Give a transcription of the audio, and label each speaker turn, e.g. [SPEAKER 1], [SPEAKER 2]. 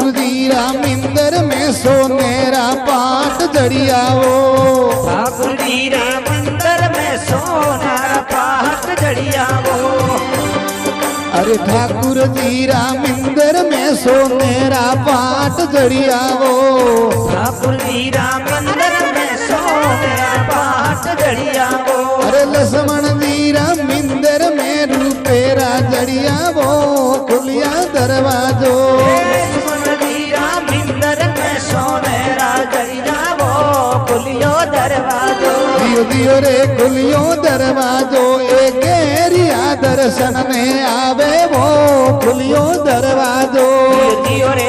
[SPEAKER 1] ठाकुर जी राम इंदर में सोनेरा पाट जड़ियावो।
[SPEAKER 2] ठाकुर जी राम मंदिर में सोनेरा पाट जड़ियावो।
[SPEAKER 1] अरे ठाकुर जी राम इंदर में सोनेरा पाट जड़ियावो।
[SPEAKER 2] ठाकुर जी राम मंदिर में सोनेरा पाट जड़ियावो।
[SPEAKER 1] अरे लक्ष्मण जी राम इंदर में रूपेरा जड़ियावो। खुलिया दरवाजो
[SPEAKER 2] लक्ष्मण जी राम मंदिर में सोनेरा जड़ियावो। खुलियो दरवाजो
[SPEAKER 1] दियो दियो रे खुलियो दरवाजो। एक एरिया दर्शन ने आवे वो खुलियो दरवाजो।
[SPEAKER 2] दियो रे